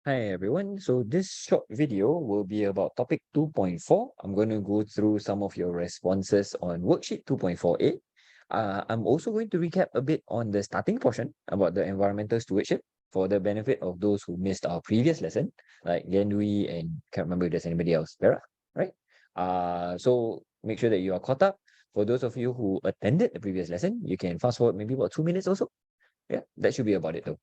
Hi everyone. So this short video will be about topic 2.4. I'm going to go through some of your responses on worksheet 2.4a. I'm also going to recap a bit on the starting portion about the environmental stewardship for the benefit of those who missed our previous lesson, like Genui and can't remember if there's anybody else, Vera, right? So make sure that you are caught up. For those of you who attended the previous lesson, you can fast forward maybe about 2 minutes or so. Yeah, that should be about it though.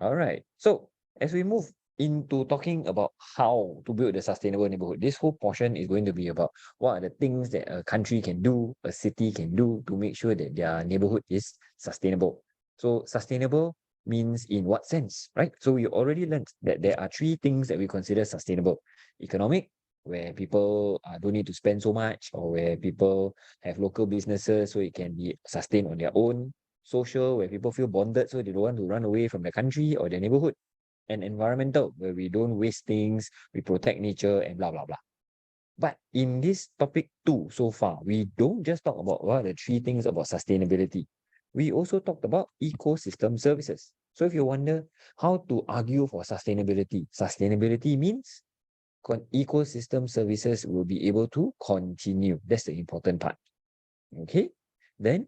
All right. So as we move into talking about how to build a sustainable neighborhood, this whole portion is going to be about what are the things that a country can do, a city can do to make sure that their neighborhood is sustainable. So sustainable means in what sense, right? So we already learned that there are three things that we consider sustainable. Economic, where people don't need to spend so much, or where people have local businesses so it can be sustained on their own. Social, where people feel bonded so they don't want to run away from the country or their neighborhood. And environmental, where we don't waste things, we protect nature and blah blah blah. But in this topic two so far, we don't just talk about what are the three things about sustainability. We also talked about ecosystem services. So if you wonder how to argue for sustainability means ecosystem services will be able to continue. That's the important part. Okay, then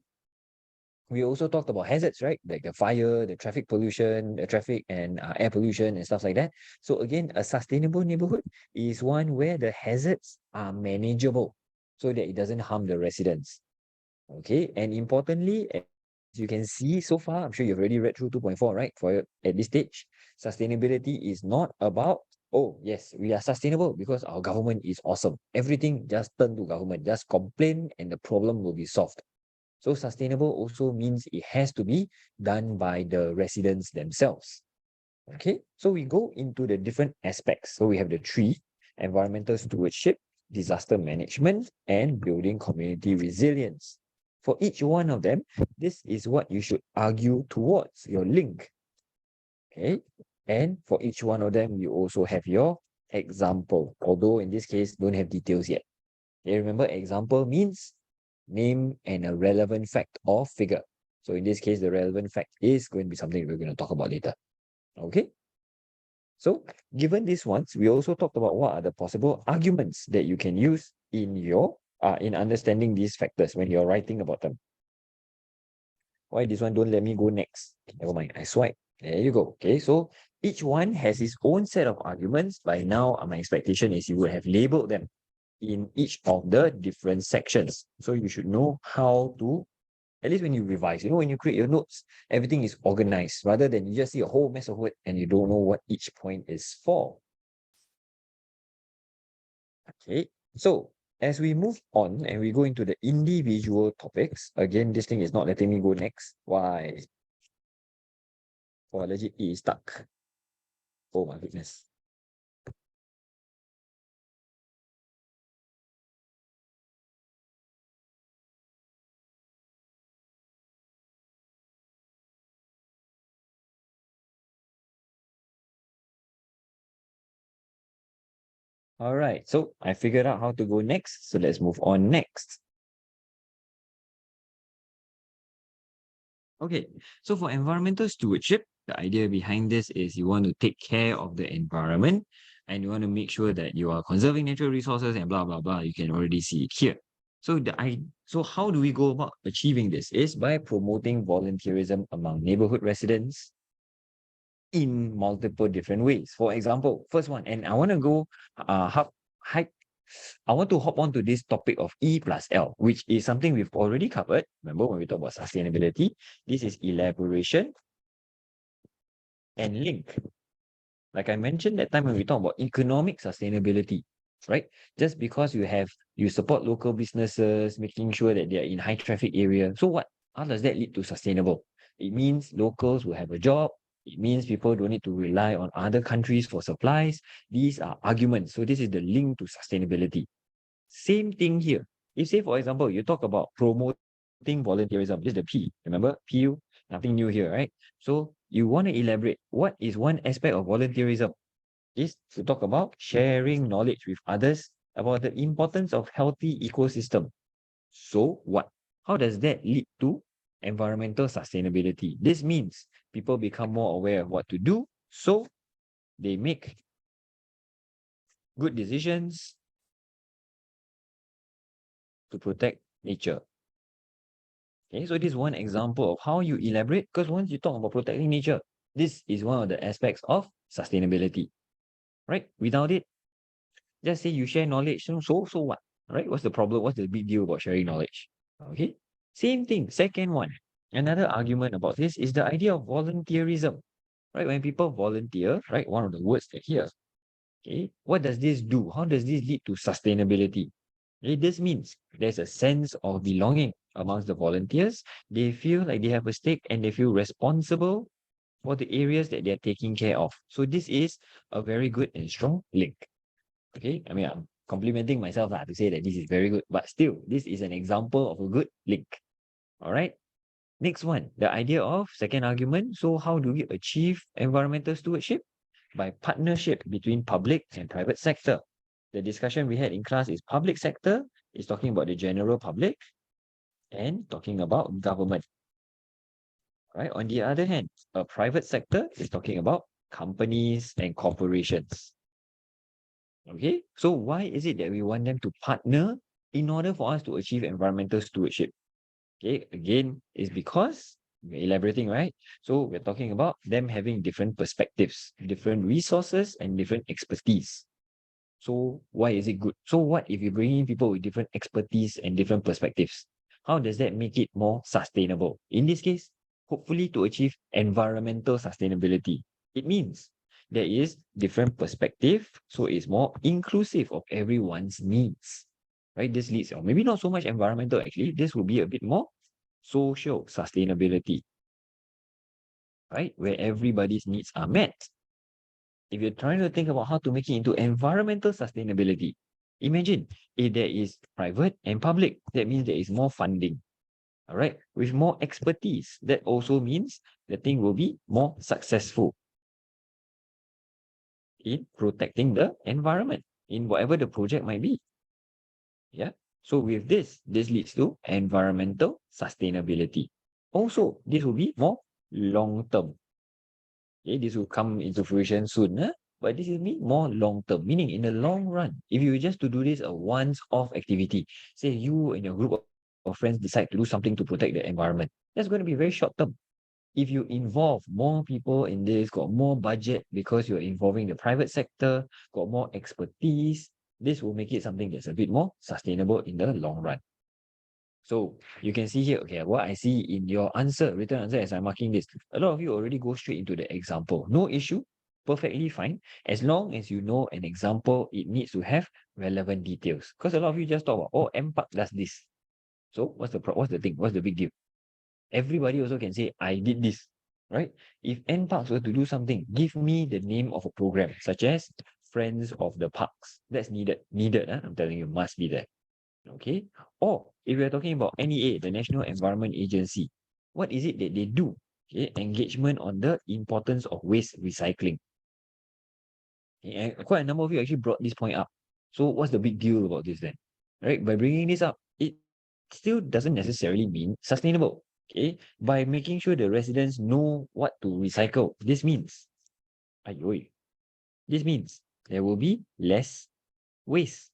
we also talked about hazards, right? Like the fire, the traffic pollution, the traffic and air pollution and stuff like that. So again, a sustainable neighborhood is one where the hazards are manageable so that it doesn't harm the residents. Okay, and importantly, as you can see so far, I'm sure you've already read through 2.4, right? For at this stage, sustainability is not about, oh yes, we are sustainable because our government is awesome. Everything just turn to government, just complain and the problem will be solved. So sustainable also means it has to be done by the residents themselves. Okay, so we go into the different aspects. So we have the three: environmental stewardship, disaster management, and building community resilience. For each one of them, this is what you should argue towards your link. Okay, and for each one of them, you also have your example, although in this case, don't have details yet. Okay, remember, example means name and a relevant fact or figure. So in this case, the relevant fact is going to be something we're going to talk about later. Okay. So given these ones, we also talked about what are the possible arguments that you can use in your in understanding these factors when you're writing about them. Why this one don't let me go next? Never mind, I swipe. There you go. Okay, so each one has its own set of arguments. By now, my expectation is you would have labeled them in each of the different sections. So you should know how to, at least when you revise, when you create your notes, everything is organized rather than you just see a whole mess of words and you don't know what each point is for. Okay, so as we move on and we go into the individual topics, again, this thing is not letting me go next. Why? Oh, legit, it is stuck. Oh my goodness. All right, so I figured out how to go next. So let's move on next. Okay, so for environmental stewardship, the idea behind this is you want to take care of the environment and you want to make sure that you are conserving natural resources and blah, blah, blah. You can already see it here. So how do we go about achieving this? Is by promoting volunteerism among neighborhood residents in multiple different ways. For example, first one, and I want to go hop, hike I want to hop on to this topic of E plus L, which is something we've already covered. Remember when we talk about sustainability, this is elaboration and link. Like I mentioned that time when we talk about economic sustainability, right? Just because you support local businesses, making sure that they're in high traffic area. So what? How does that lead to sustainable? It means locals will have a job. It means people don't need to rely on other countries for supplies. These are arguments. So this is the link to sustainability. Same thing here. If say, for example, you talk about promoting volunteerism, this is the P, remember? PU, nothing new here, right? So you want to elaborate. What is one aspect of volunteerism? Is to talk about sharing knowledge with others about the importance of healthy ecosystem. So what? How does that lead to environmental sustainability? This means people become more aware of what to do. So they make good decisions to protect nature. Okay, so this is one example of how you elaborate, because once you talk about protecting nature, this is one of the aspects of sustainability, right? Without it, just say you share knowledge, so what, right? What's the problem? What's the big deal about sharing knowledge? Okay, same thing. Second one, another argument about this is the idea of volunteerism, right? When people volunteer, right? One of the words that here, okay, what does this do? How does this lead to sustainability? This means there's a sense of belonging amongst the volunteers. They feel like they have a stake and they feel responsible for the areas that they're taking care of. So this is a very good and strong link. Okay, I mean, I'm complimenting myself to say that this is very good, but still, this is an example of a good link. All right. Next one, the idea of second argument. So how do we achieve environmental stewardship? By partnership between public and private sector. The discussion we had in class is public sector is talking about the general public and talking about government. Right. On the other hand, a private sector is talking about companies and corporations. Okay, so why is it that we want them to partner in order for us to achieve environmental stewardship? Okay, again, is because we're elaborating, right? So we're talking about them having different perspectives, different resources, and different expertise. So why is it good? So what if you bring in people with different expertise and different perspectives? How does that make it more sustainable? In this case, hopefully to achieve environmental sustainability. It means there is different perspective, so it's more inclusive of everyone's needs. Right? This leads, or maybe not so much environmental actually, this will be a bit more social sustainability. Right? Where everybody's needs are met. If you're trying to think about how to make it into environmental sustainability, imagine if there is private and public, that means there is more funding. All right, with more expertise, that also means the thing will be more successful in protecting the environment in whatever the project might be. Yeah. So with this leads to environmental sustainability. Also, this will be more long term. Okay, this will come into fruition soon, but this is more long term, meaning in the long run, if you just to do this a once-off activity, say you and your group of friends decide to do something to protect the environment, that's going to be very short term. If you involve more people in this, got more budget because you're involving the private sector, got more expertise, this will make it something that's a bit more sustainable in the long run. So you can see here, okay, what I see in your answer, written answer as I'm marking this, a lot of you already go straight into the example. No issue, perfectly fine. As long as you know an example, it needs to have relevant details. Because a lot of you just talk about, oh, MPark does this. So what's the thing? What's the big deal? Everybody also can say, I did this, right? If NParks were to do something, give me the name of a program, such as Friends of the Parks. That's needed. I'm telling you, must be there. Okay. Or if we're talking about NEA, the National Environment Agency, what is it that they do? Okay, engagement on the importance of waste recycling. Okay, quite a number of you actually brought this point up. So what's the big deal about this then? Right? By bringing this up, it still doesn't necessarily mean sustainable. Okay, by making sure the residents know what to recycle, this means, this means there will be less waste.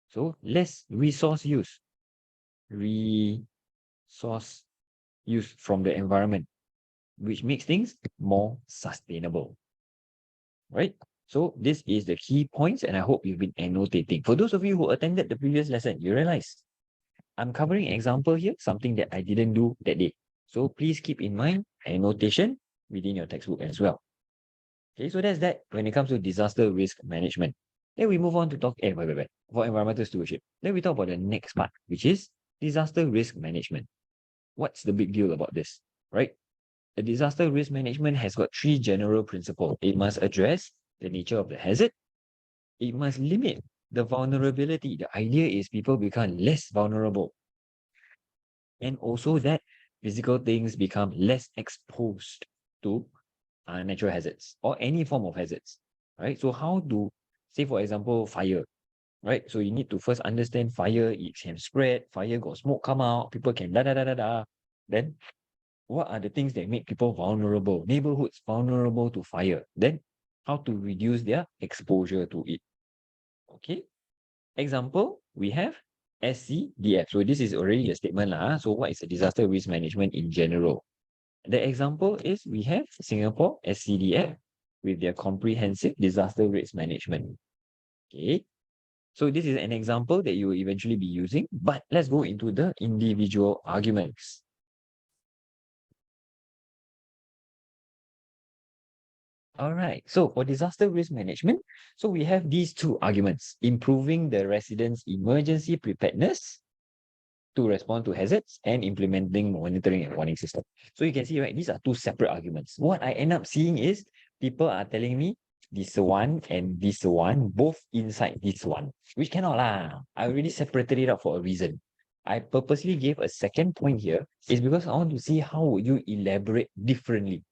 So less resource use. Resource use from the environment, which makes things more sustainable. Right? So this is the key points, and I hope you've been annotating. For those of you who attended the previous lesson, you realize I'm covering example here, something that I didn't do that day. So please keep in mind annotation within your textbook as well. Okay, so that's that when it comes to disaster risk management. Then we move on to talk for environmental stewardship. Then we talk about the next part, which is disaster risk management. What's the big deal about this, right? The disaster risk management has got three general principles. It must address the nature of the hazard. It must limit the vulnerability. The idea is people become less vulnerable. And also that physical things become less exposed to natural hazards or any form of hazards, right? So how do, say for example, fire, right? So you need to first understand fire, it can spread, fire got smoke come out, people can da. Then what are the things that make people vulnerable, neighborhoods vulnerable to fire? Then how to reduce their exposure to it. Okay. Example, we have SCDF. So this is already a statement lah. So what is a disaster risk management in general? The example is we have Singapore SCDF with their comprehensive disaster risk management. Okay. So this is an example that you will eventually be using, but let's go into the individual arguments. All right, so for disaster risk management, so we have these two arguments: improving the residents' emergency preparedness to respond to hazards and implementing monitoring and warning system. So you can see, right, these are two separate arguments. What I end up seeing is people are telling me this one and this one both inside this one, which cannot lah. I already separated it out for a reason. I purposely gave a second point here is because I want to see how would you elaborate differently,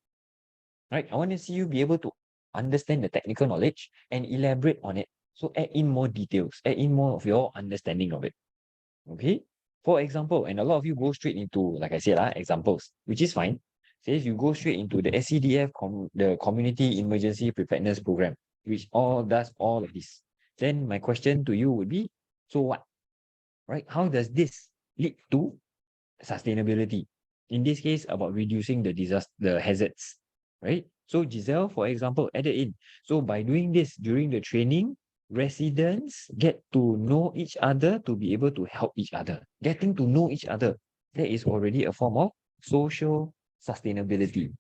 right? I want to see you be able to understand the technical knowledge and elaborate on it. So add in more details, add in more of your understanding of it. Okay. For example, and a lot of you go straight into, like I said, examples, which is fine. Say if you go straight into the SCDF, the Community Emergency Preparedness Program, which all does all of this, then my question to you would be, so what? Right? How does this lead to sustainability? In this case, about reducing the hazards, right? So Giselle, for example, added in. So by doing this during the training, residents get to know each other to be able to help each other. Getting to know each other, that is already a form of social sustainability.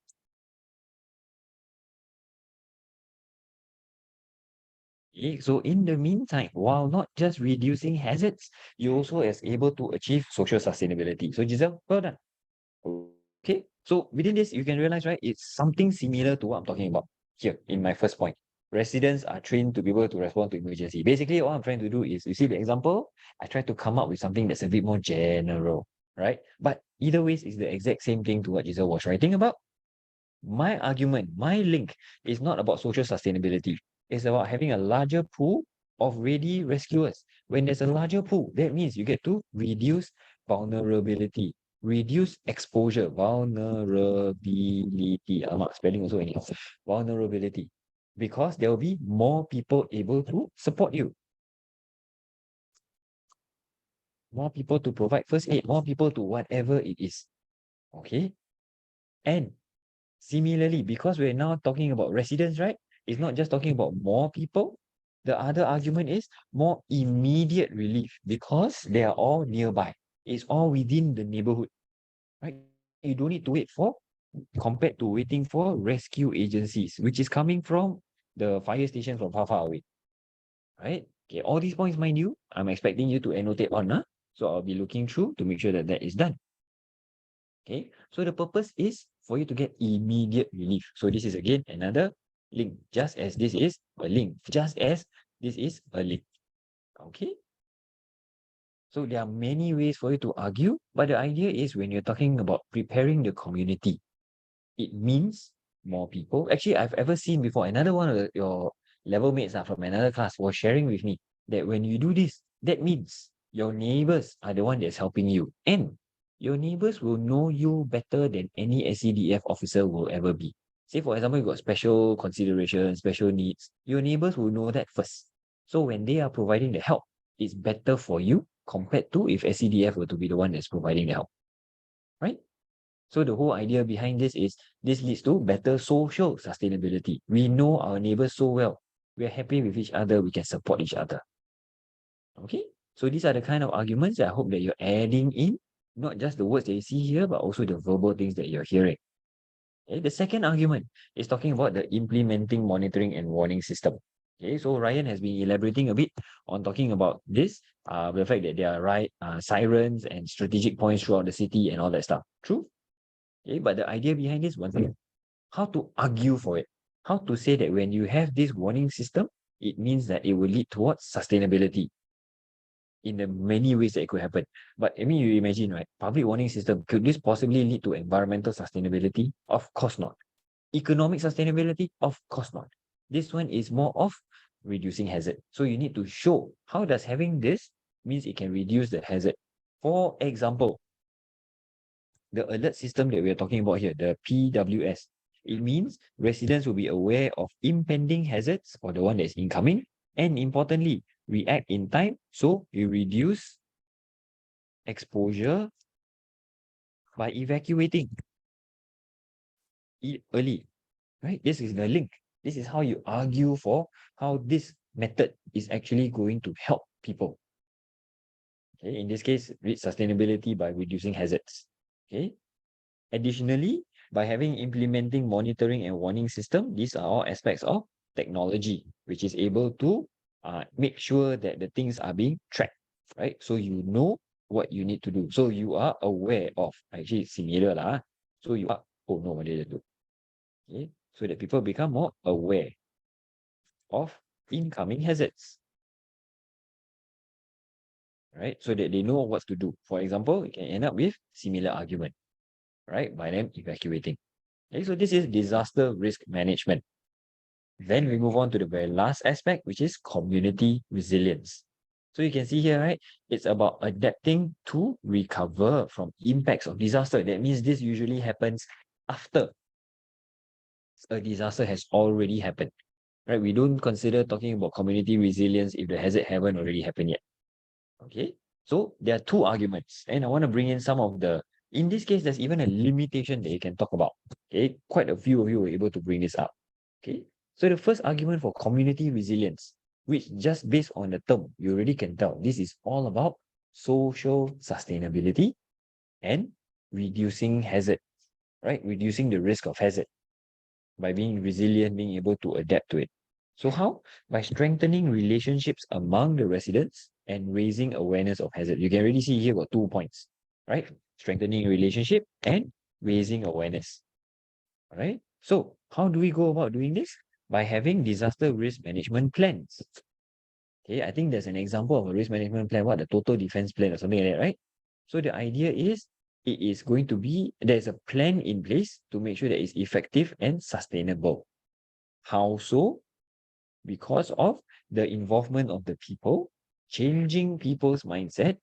Okay, so in the meantime, while not just reducing hazards, you also is able to achieve social sustainability. So Giselle, well done. Okay, so within this, you can realize, right, it's something similar to what I'm talking about here in my first point. Residents are trained to be able to respond to emergency. Basically, what I'm trying to do is, you see the example, I try to come up with something that's a bit more general, right? But either ways, it's the exact same thing to what Giselle was writing about. My argument, my link is not about social sustainability. It's about having a larger pool of ready rescuers. When there's a larger pool, that means you get to reduce vulnerability, reduce exposure, vulnerability. I'm not spelling also anyhow. Vulnerability. Because there will be more people able to support you. More people to provide first aid, more people to whatever it is. Okay? And similarly, because we're now talking about residents, right? It's not just talking about more people. The other argument is more immediate relief because they are all nearby. It's all within the neighborhood, right? You don't need to wait for, compared to waiting for rescue agencies, which is coming from the fire station from far, far away, right? Okay, all these points, mind you, I'm expecting you to annotate on, huh? So I'll be looking through to make sure that that is done. Okay, so the purpose is for you to get immediate relief. So this is again another link, just as this is a link, just as this is a link. Okay, so there are many ways for you to argue, but the idea is when you're talking about preparing the community, it means more people. Actually, I've ever seen before, another one of your level mates from another class was sharing with me that when you do this, that means your neighbors are the one that's helping you. And your neighbors will know you better than any SCDF officer will ever be. Say, for example, you got special consideration, special needs, your neighbors will know that first. So when they are providing the help, it's better for you compared to if SCDF were to be the one that's providing the help, right? So the whole idea behind this is this leads to better social sustainability. We know our neighbors so well. We're happy with each other. We can support each other. Okay. So these are the kind of arguments that I hope that you're adding in, not just the words that you see here, but also the verbal things that you're hearing. Okay. The second argument is talking about the implementing monitoring and warning system. Okay, so Ryan has been elaborating a bit on talking about this, the fact that there are sirens and strategic points throughout the city and all that stuff. True. Okay, but the idea behind this one thing, how to argue for it, how to say that when you have this warning system, it means that it will lead towards sustainability in the many ways that it could happen. But I mean, you imagine, right? Public warning system, could this possibly lead to environmental sustainability? Of course not. Economic sustainability? Of course not. This one is more of reducing hazard. So you need to show how does having this means it can reduce the hazard. For example, the alert system that we are talking about here, the PWS, It means residents will be aware of impending hazards or the one that is incoming, and importantly, react in time so you reduce exposure by evacuating early, right? This is the link. This is how you argue for how this method is actually going to help people. Okay, in this case, reach sustainability by reducing hazards. Okay. Additionally, by implementing monitoring and warning system, these are all aspects of technology, which is able to make sure that the things are being tracked, right? So you know what you need to do. So you are aware of, actually similar lah. So you are, oh no, what did I do? Okay, so that people become more aware of incoming hazards, right? So that they know what to do. For example, you can end up with similar argument, right? By them evacuating. Okay, so this is disaster risk management. Then we move on to the very last aspect, which is community resilience. So you can see here, right? It's about adapting to recover from impacts of disaster. That means this usually happens after a disaster has already happened, right? We don't consider talking about community resilience if the hazard haven't already happened yet. Okay, so there are two arguments, and I want to bring in some of the, in this case, there's even a limitation that you can talk about. Okay, quite a few of you were able to bring this up. Okay, so the first argument for community resilience, which just based on the term, you already can tell this is all about social sustainability and reducing hazard, right? Reducing the risk of hazard by being resilient, being able to adapt to it. So how? By strengthening relationships among the residents and raising awareness of hazard. You can already see here got 2 points, right? Strengthening relationship and raising awareness. All right. So how do we go about doing this? By having disaster risk management plans. Okay, I think there's an example of a risk management plan, what, the total defense plan or something like that, right? So the idea is it is going to be, there's a plan in place to make sure that it's effective and sustainable. How so? Because of the involvement of the people, changing people's mindset,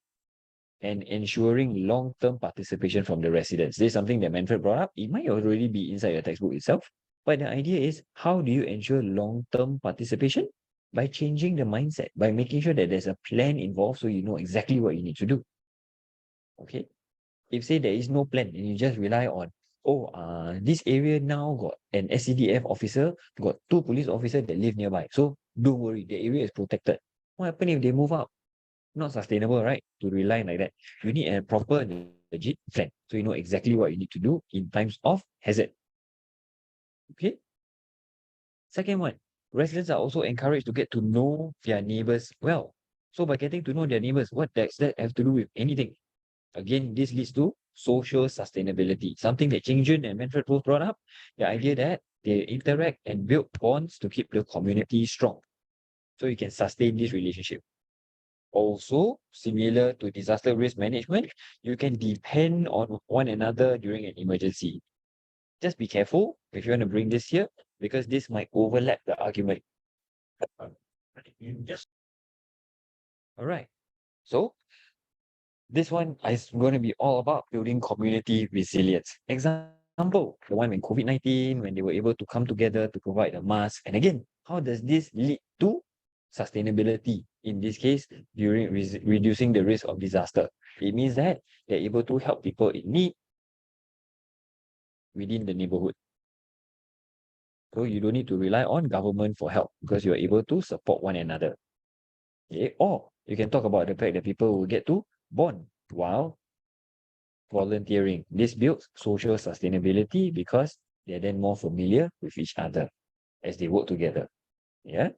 and ensuring long-term participation from the residents. This is something that Manfred brought up. It might already be inside your textbook itself, but the idea is, how do you ensure long-term participation? By changing the mindset, by making sure that there's a plan involved so you know exactly what you need to do. Okay. If say there is no plan and you just rely on, oh, this area now got an SCDF officer, got 2 police officers that live nearby. So don't worry, the area is protected. What happens if they move out? Not sustainable, right? To rely like that. You need a proper, legit plan. So you know exactly what you need to do in times of hazard. Okay. Second one, residents are also encouraged to get to know their neighbors well. So by getting to know their neighbors, what does that have to do with anything? Again, this leads to social sustainability, something that Ching Jun and Manfred both brought up, the idea that they interact and build bonds to keep the community strong. So you can sustain this relationship. Also, similar to disaster risk management, you can depend on one another during an emergency. Just be careful if you want to bring this here, because this might overlap the argument. All right. So this one is going to be all about building community resilience. Example, the one when COVID-19, when they were able to come together to provide a mask. And again, how does this lead to sustainability? In this case, during reducing the risk of disaster. It means that they're able to help people in need within the neighborhood. So you don't need to rely on government for help because you're able to support one another. Okay? Or you can talk about the fact that people will get to bond while volunteering. This builds social sustainability because they're then more familiar with each other as they work together. Yeah.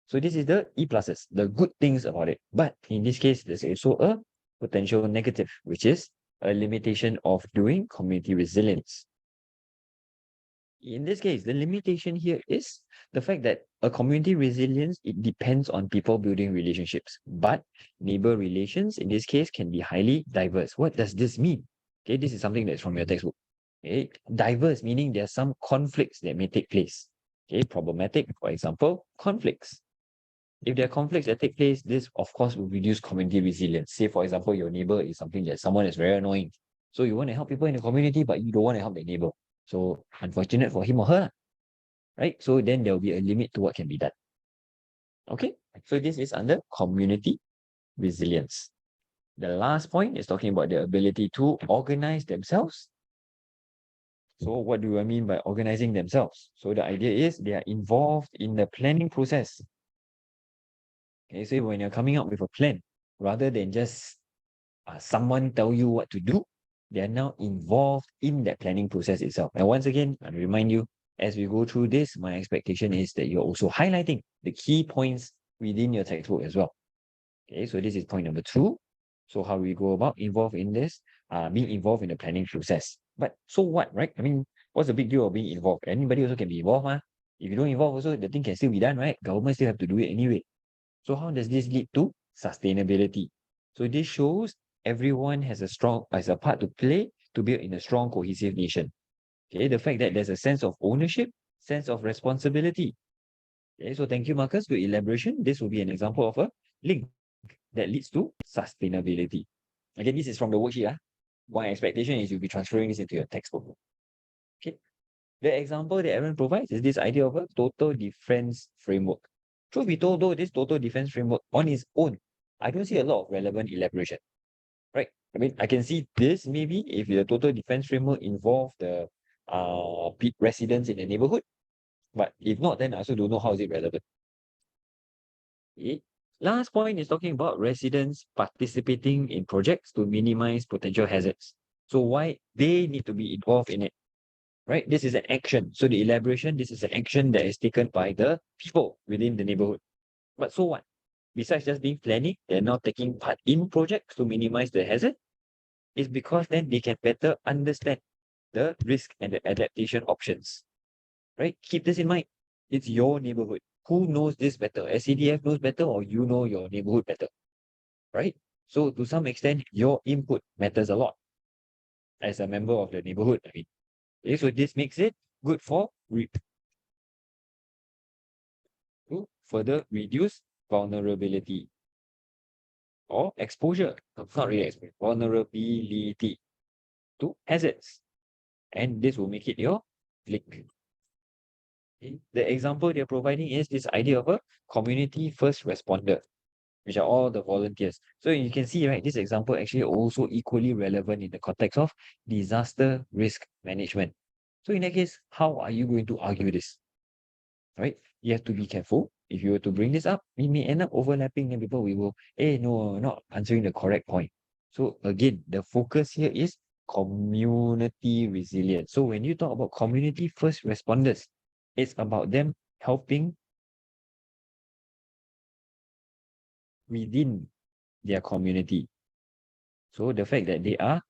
So this is the E pluses, the good things about it. But in this case, there's also a potential negative, which is a limitation of doing community resilience. In this case, the limitation here is the fact that a community resilience, it depends on people building relationships, but neighbor relations in this case can be highly diverse. What does this mean? Okay, this is something that's from your textbook. Okay, diverse meaning there are some conflicts that may take place. Okay, problematic, for example, conflicts. If there are conflicts that take place, this of course will reduce community resilience. Say, for example, your neighbor is something that someone is very annoying. So you want to help people in the community, but you don't want to help the neighbor. So unfortunate for him or her, right? So then there will be a limit to what can be done. Okay, so this is under community resilience. The last point is talking about the ability to organize themselves. So what do I mean by organizing themselves? So the idea is they are involved in the planning process. Okay, so when you're coming up with a plan, rather than just someone tell you what to do, they are now involved in that planning process itself. And once again, I remind you, as we go through this, my expectation is that you're also highlighting the key points within your textbook as well. Okay, so this is point number 2. So how we go about involved in this, being involved in the planning process. But so what, right? I mean, what's the big deal of being involved? Anybody also can be involved, huh? If you don't involve also, the thing can still be done, right? Government still have to do it anyway. So how does this lead to sustainability? So this shows everyone has a part to play to build in a strong, cohesive nation. Okay, the fact that there's a sense of ownership, sense of responsibility. Okay, so thank you, Marcus, for elaboration. This will be an example of a link that leads to sustainability. Again, this is from the worksheet. My expectation is you'll be transferring this into your textbook. Okay. The example that Aaron provides is this idea of a total defense framework. Truth be told, though, this total defense framework on its own, I don't see a lot of relevant elaboration, right? I mean, I can see this maybe if the total defense framework involve the residents in the neighborhood, but if not, then I also don't know how is it relevant. Okay. Last point is talking about residents participating in projects to minimize potential hazards. So why they need to be involved in it, right? This is an action. So the elaboration, this is an action that is taken by the people within the neighborhood. But so what? Besides just being planning, they're now taking part in projects to minimize the hazard. It's because then they can better understand the risk and the adaptation options, right? Keep this in mind. It's your neighborhood. Who knows this better? SCDF knows better or you know your neighborhood better, right? So to some extent, your input matters a lot as a member of the neighborhood. I mean, okay, so this makes it good for to further reduce vulnerability or exposure. No, it's not really exposure, vulnerability to hazards. And this will make it your link. Okay. The example they're providing is this idea of a community first responder, which are all the volunteers. So you can see, right, this example actually also equally relevant in the context of disaster risk management. So in that case, how are you going to argue this? Right? You have to be careful. If you were to bring this up, we may end up overlapping and people will, no, not answering the correct point. So again, the focus here is community resilience. So when you talk about community first responders, it's about them helping within their community. So the fact that they are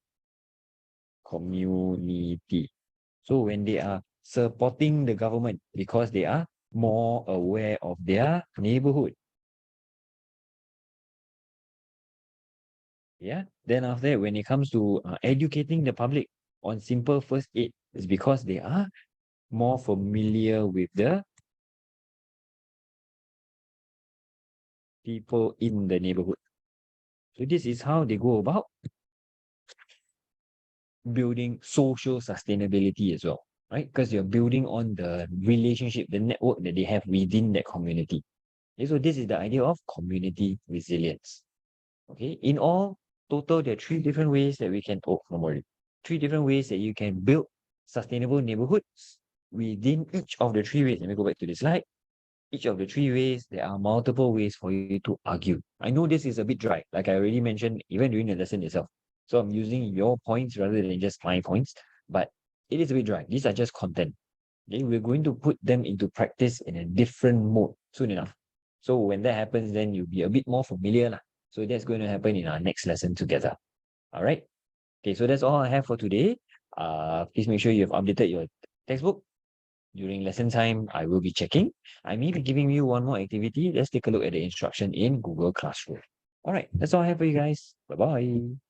community. So when they are supporting the government because they are more aware of their neighborhood. Yeah. Then after that, when it comes to educating the public on simple first aid, it's because they are more familiar with the people in the neighborhood. So this is how they go about building social sustainability as well, right? Because you're building on the relationship, the network that they have within that community. Okay, so this is the idea of community resilience. Okay, in all total, there are 3 different ways that we can, oh, no more, 3 different ways that you can build sustainable neighborhoods within each of the 3 ways. Let me go back to the slide. Each of the 3 ways, there are multiple ways for you to argue. I know this is a bit dry, like I already mentioned, even during the lesson itself. So I'm using your points rather than just my points, but it is a bit dry. These are just content. Okay, we're going to put them into practice in a different mode soon enough. So when that happens, then you'll be a bit more familiar lah. So that's going to happen in our next lesson together. All right. Okay, so that's all I have for today. Please make sure you've updated your textbook. During lesson time, I will be checking. I may be giving you one more activity. Let's take a look at the instruction in Google Classroom. All right, that's all I have for you guys. Bye-bye.